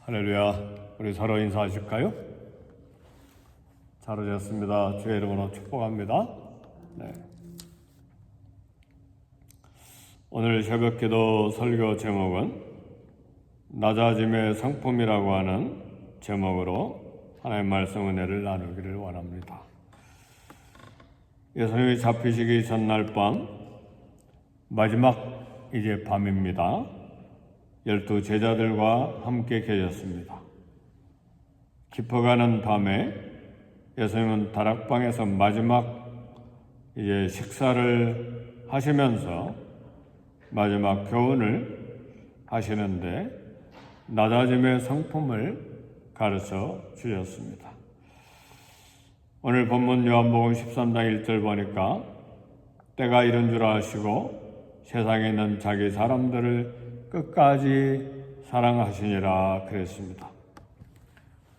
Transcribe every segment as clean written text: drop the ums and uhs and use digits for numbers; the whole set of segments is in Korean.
할렐루야. 우리 서로 인사하실까요? 잘 오셨습니다. 주의 이름으로 축복합니다. 네. 오늘 새벽기도 설교 제목은 낮아짐의 상품이라고 하는 제목으로 하나님의 말씀 은혜를 나누기를 원합니다. 예수님이 잡히시기 전날 밤, 마지막 이제 밤입니다. 12 제자들과 함께 계셨습니다. 깊어가는 밤에 예수님은 다락방에서 마지막 이제 식사를 하시면서 마지막 교훈을 하시는데 낮아짐의 성품을 가르쳐 주셨습니다. 오늘 본문 요한복음 13장 1절 보니까 때가 이른 줄 아시고 세상에 있는 자기 사람들을 끝까지 사랑하시니라 그랬습니다.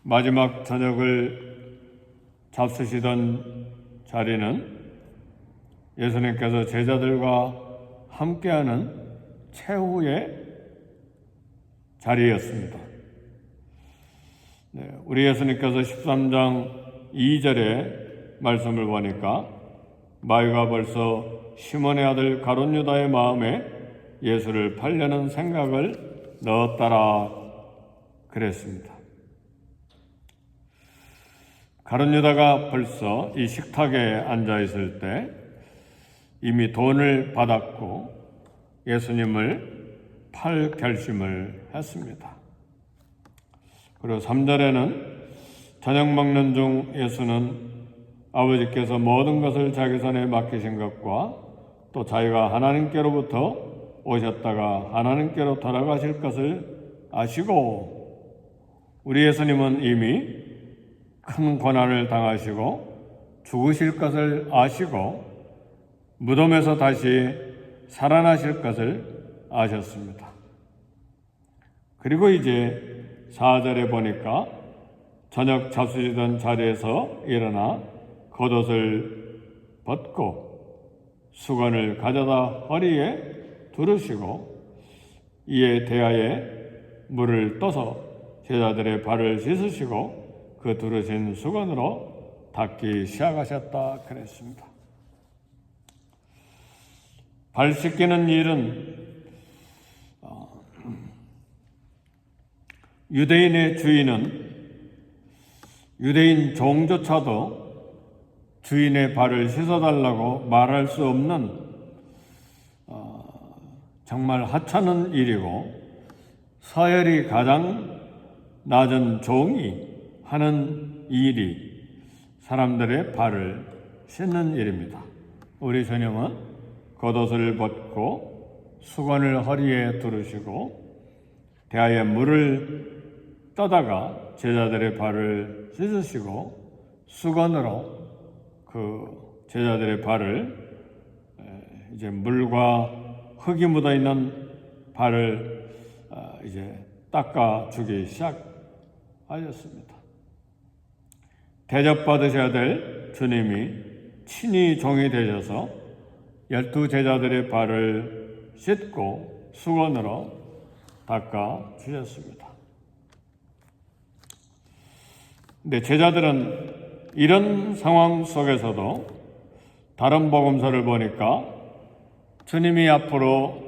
마지막 저녁을 잡수시던 자리는 예수님께서 제자들과 함께하는 최후의 자리였습니다. 우리 예수님께서 13장 2절의 말씀을 보니까 마귀가 벌써 시몬의 아들 가룟 유다의 마음에 예수를 팔려는 생각을 넣었다라 그랬습니다. 가룟 유다가 벌써 이 식탁에 앉아 있을 때 이미 돈을 받았고 예수님을 팔 결심을 했습니다. 그리고 3절에는 저녁 먹는 중 예수는 아버지께서 모든 것을 자기 손에 맡기신 것과 또 자기가 하나님께로부터 오셨다가 하나님께로 돌아가실 것을 아시고 우리 예수님은 이미 큰 고난을 당하시고 죽으실 것을 아시고 무덤에서 다시 살아나실 것을 아셨습니다. 그리고 이제 4절에 보니까 저녁 잡수시던 자리에서 일어나 겉옷을 벗고 수건을 가져다 허리에 두르시고 이에 대야에 물을 떠서 제자들의 발을 씻으시고 그 두르신 수건으로 닦기 시작하셨다 그랬습니다. 발 씻기는 일은 유대인의 주인은 유대인 종조차도 주인의 발을 씻어달라고 말할 수 없는 정말 하찮은 일이고 서열이 가장 낮은 종이 하는 일이 사람들의 발을 씻는 일입니다. 우리 주님은 겉옷을 벗고 수건을 허리에 두르시고 대야에 물을 떠다가 제자들의 발을 씻으시고 수건으로 그 제자들의 발을 이제 물과 흙이 묻어 있는 발을 이제 닦아 주기 시작하셨습니다. 대접받으셔야 될 주님이 친히 종이 되셔서 12 제자들의 발을 씻고 수건으로 닦아 주셨습니다. 근데 제자들은 이런 상황 속에서도 다른 복음서를 보니까 주님이 앞으로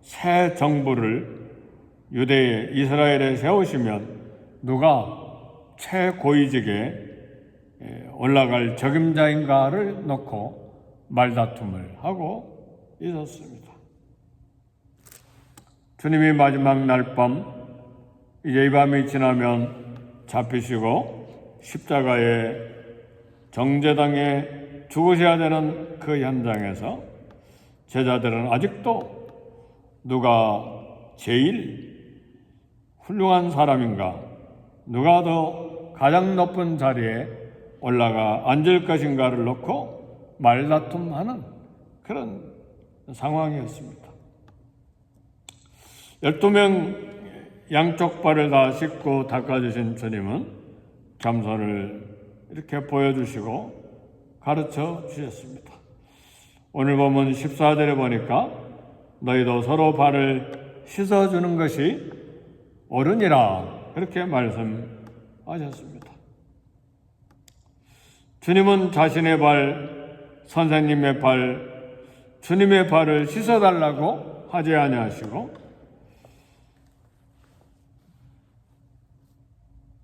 새 정부를 유대에 이스라엘에 세우시면 누가 최고위직에 올라갈 적임자인가를 놓고 말다툼을 하고 있었습니다. 주님이 마지막 날 밤 이제 이 밤이 지나면 잡히시고 십자가에 정제당에 죽으셔야 되는 그 현장에서 제자들은 아직도 누가 제일 훌륭한 사람인가, 누가 더 가장 높은 자리에 올라가 앉을 것인가를 놓고 말다툼하는 그런 상황이었습니다. 12명 양쪽 발을 다 씻고 닦아주신 주님은 겸손을 이렇게 보여주시고 가르쳐 주셨습니다. 오늘 보면 14절에 보니까 너희도 서로 발을 씻어주는 것이 옳으니라 그렇게 말씀하셨습니다. 주님은 자신의 발, 선생님의 발, 주님의 발을 씻어달라고 하지 아니하시고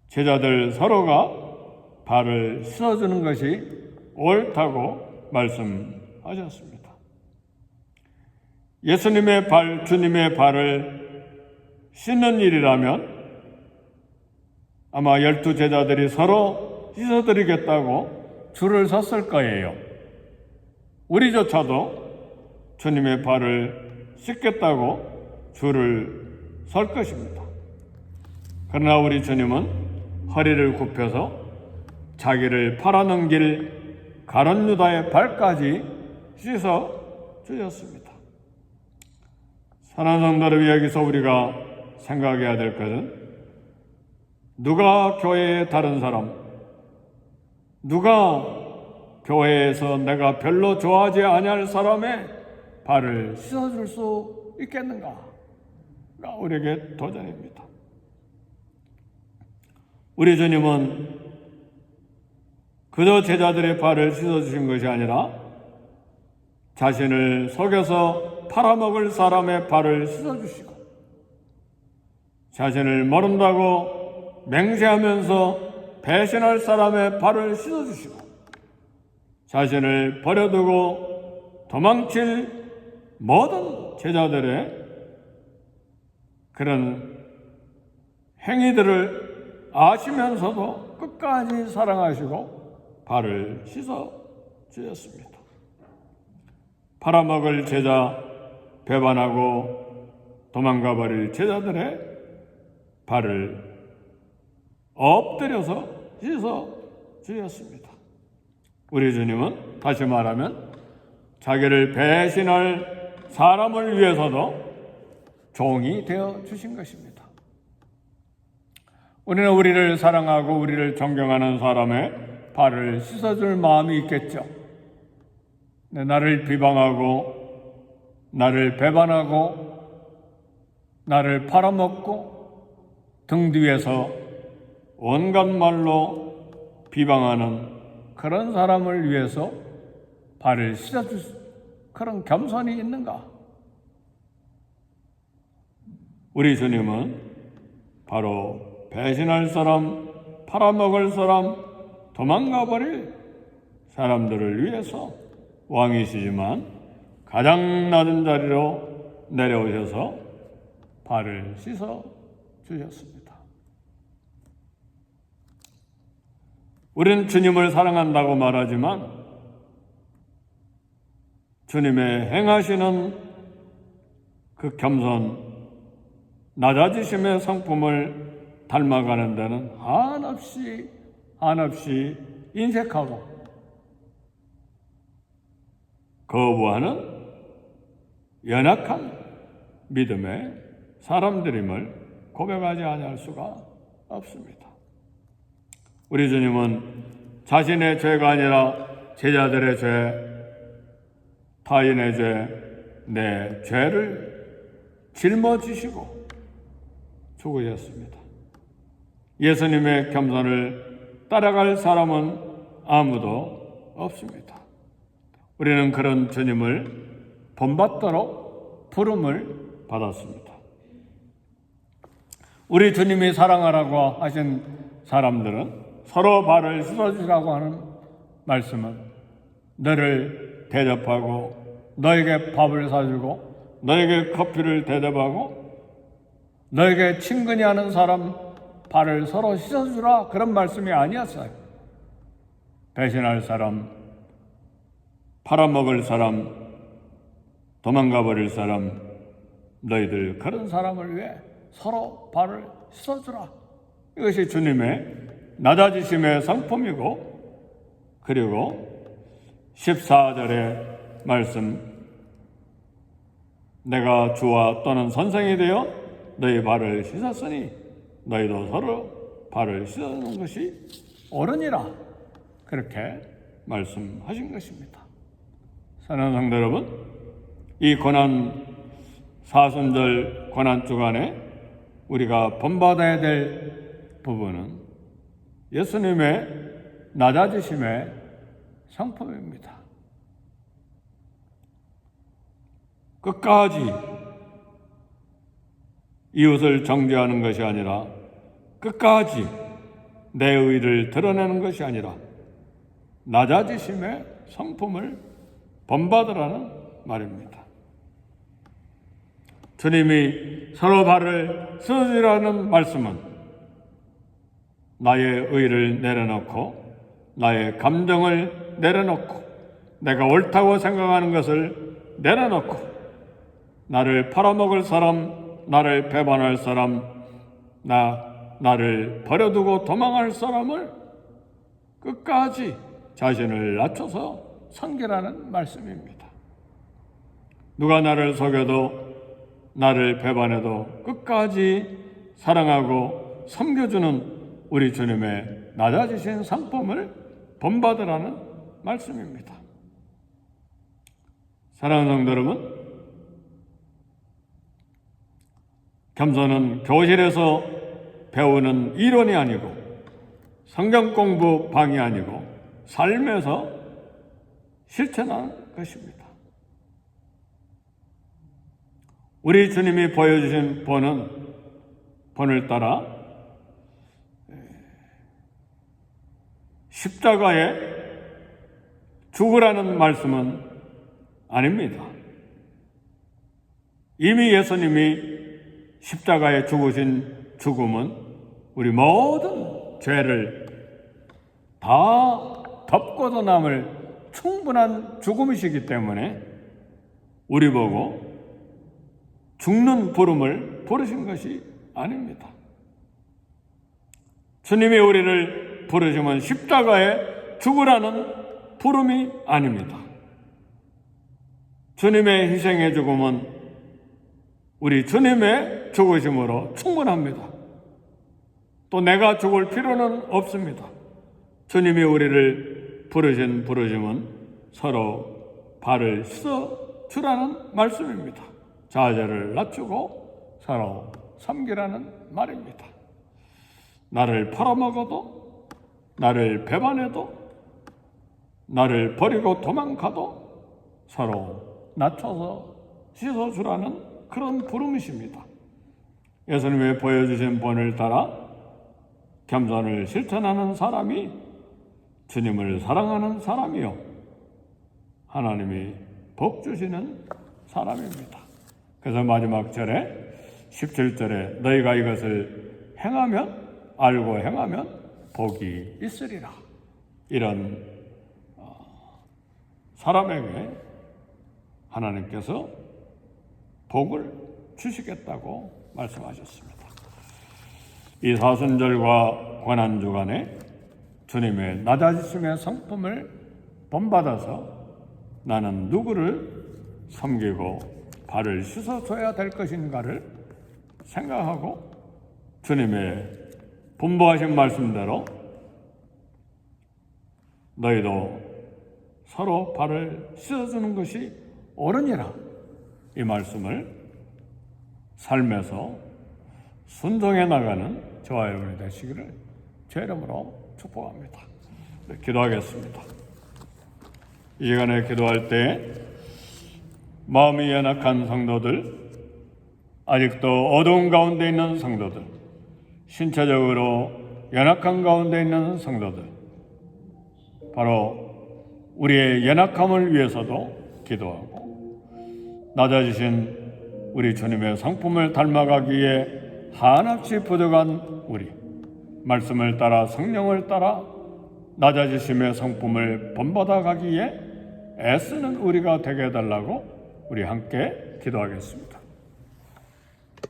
제자들 서로가 발을 씻어주는 것이 옳다고 말씀하셨습니다. 예수님의 발, 주님의 발을 씻는 일이라면 아마 12 제자들이 서로 씻어드리겠다고 줄을 섰을 거예요. 우리조차도 주님의 발을 씻겠다고 줄을 설 것입니다. 그러나 우리 주님은 허리를 굽혀서 자기를 팔아넘길 가룟 유다의 발까지 씻어 주셨습니다. 사랑하는 성도 여러분, 여기서 우리가 생각해야 될 것은 누가 교회의 다른 사람, 누가 교회에서 내가 별로 좋아하지 아니할 사람의 발을 씻어줄 수 있겠는가가 우리에게 도전입니다. 우리 주님은 그저 제자들의 발을 씻어주신 것이 아니라 자신을 속여서 팔아먹을 사람의 발을 씻어주시고 자신을 모른다고 맹세하면서 배신할 사람의 발을 씻어주시고 자신을 버려두고 도망칠 모든 제자들의 그런 행위들을 아시면서도 끝까지 사랑하시고 발을 씻어 주셨습니다. 팔아먹을 제자, 배반하고 도망가 버릴 제자들의 발을 엎드려서 씻어 주셨습니다. 우리 주님은 다시 말하면 자기를 배신할 사람을 위해서도 종이 되어 주신 것입니다. 우리는 우리를 사랑하고 우리를 존경하는 사람의 발을 씻어줄 마음이 있겠죠. 나를 비방하고 나를 배반하고 나를 팔아먹고 등 뒤에서 온갖 말로 비방하는 그런 사람을 위해서 발을 씻어줄 그런 겸손이 있는가? 우리 주님은 바로 배신할 사람, 팔아먹을 사람, 도망가버릴 사람들을 위해서 왕이시지만 가장 낮은 자리로 내려오셔서 발을 씻어 주셨습니다. 우리는 주님을 사랑한다고 말하지만 주님의 행하시는 그 겸손, 낮아지심의 성품을 닮아가는 데는 한없이 인색하고 거부하는 연약한 믿음의 사람들임을 고백하지 아니할 수가 없습니다. 우리 주님은 자신의 죄가 아니라 제자들의 죄, 타인의 죄, 내 죄를 짊어지시고 죽으셨습니다. 예수님의 겸손을 따라갈 사람은 아무도 없습니다. 우리는 그런 주님을 본받도록 부름을 받았습니다. 우리 주님이 사랑하라고 하신 사람들은 서로 발을 씻어주라고 하는 말씀은 너를 대접하고 너에게 밥을 사주고 너에게 커피를 대접하고 너에게 친근히 하는 사람 발을 서로 씻어주라 그런 말씀이 아니었어요. 배신할 사람, 팔아먹을 사람, 도망가 버릴 사람, 너희들 그런 사람을 위해 서로 발을 씻어주라. 이것이 주님의 낮아지심의 성품이고, 그리고 14절의 말씀, 내가 주와 또는 선생이 되어 너희 발을 씻었으니 너희도 서로 발을 씻어주는 것이 옳으니라. 그렇게 말씀하신 것입니다. 사랑하는 성도 여러분, 이 고난 사순절 고난 주간에 우리가 본받아야 될 부분은 예수님의 낮아지심의 상품입니다. 끝까지 이웃을 정죄하는 것이 아니라, 끝까지 내 의를 드러내는 것이 아니라 낮아지심의 성품을 본받으라는 말입니다. 주님이 서로 발을 씻으라는 말씀은 나의 의를 내려놓고, 나의 감정을 내려놓고, 내가 옳다고 생각하는 것을 내려놓고, 나를 팔아먹을 사람, 나를 배반할 사람, 나를 버려두고 도망할 사람을 끝까지 자신을 낮춰서 섬기라는 말씀입니다. 누가 나를 속여도, 나를 배반해도 끝까지 사랑하고 섬겨주는 우리 주님의 낮아지신 상품을 본받으라는 말씀입니다. 사랑하는 성도 여러분, 겸손은 교실에서 배우는 이론이 아니고, 성경 공부 방이 아니고, 삶에서 실천하는 것입니다. 우리 주님이 보여주신 본을 따라 십자가에 죽으라는 말씀은 아닙니다. 이미 예수님이 십자가에 죽으신 죽음은 우리 모든 죄를 다 덮고도 남을 충분한 죽음이시기 때문에 우리 보고 죽는 부름을 부르신 것이 아닙니다. 주님이 우리를 부르시면 십자가에 죽으라는 부름이 아닙니다. 주님의 희생의 죽음은 우리 주님의 죽으심으로 충분합니다. 또 내가 죽을 필요는 없습니다. 주님이 우리를 부르신 부르심은 서로 발을 씻어 주라는 말씀입니다. 자세를 낮추고 서로 섬기라는 말입니다. 나를 팔아먹어도, 나를 배반해도, 나를 버리고 도망가도 서로 낮춰서 씻어주라는 그런 부름이십니다. 예수님이 보여주신 본을 따라 겸손을 실천하는 사람이 주님을 사랑하는 사람이요, 하나님이 복 주시는 사람입니다. 그래서 마지막 절에 17절에 너희가 이것을 행하면, 알고 행하면 복이 있으리라, 이런 사람에게 하나님께서 복을 주시겠다고 말씀하셨습니다. 이 사순절과 고난주간에 주님의 낮아지심의 성품을 본받아서 나는 누구를 섬기고 발을 씻어줘야 될 것인가를 생각하고 주님의 분부하신 말씀대로 너희도 서로 발을 씻어주는 것이 옳으니라, 이 말씀을 삶에서 순종해 나가는 저와 여러분이 되시기를 주의 이름으로 축복합니다. 네, 기도하겠습니다. 이 시간에 기도할 때 마음이 연약한 성도들, 아직도 어두운 가운데 있는 성도들, 신체적으로 연약한 가운데 있는 성도들, 바로 우리의 연약함을 위해서도 기도하고 낮아지신 우리 주님의 성품을 닮아가기에 한없이 부족한 우리, 말씀을 따라 성령을 따라 낮아지심의 성품을 본받아 가기에 애쓰는 우리가 되게 해달라고 우리 함께 기도하겠습니다.